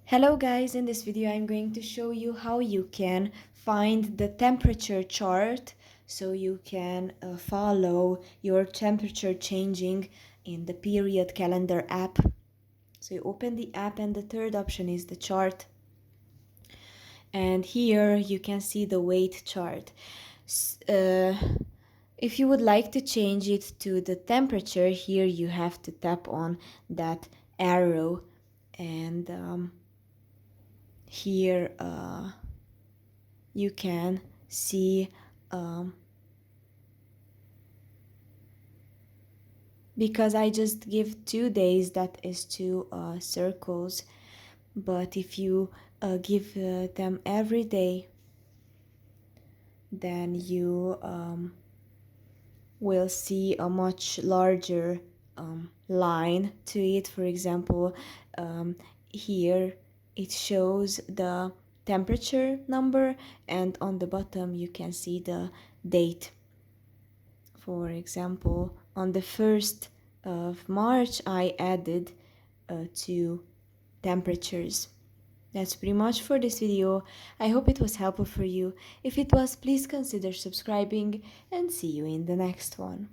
Hello guys, in this video I'm going to show you how you can find the temperature chart so you can follow your temperature changing in the period calendar app. So you open the app and the third option is the chart. And here you can see the weight chart. If you would like to change it to the temperature, here you have to tap on that arrow and here you can see because I just give 2 days, that is two circles, but if you give them every day, then you will see a much larger line to it. For example, here it shows the temperature number and on the bottom you can see the date. For example, on the 1st of March I added 2 temperatures. That's pretty much for this video. I hope it was helpful for you. If it was, please consider subscribing and see you in the next one.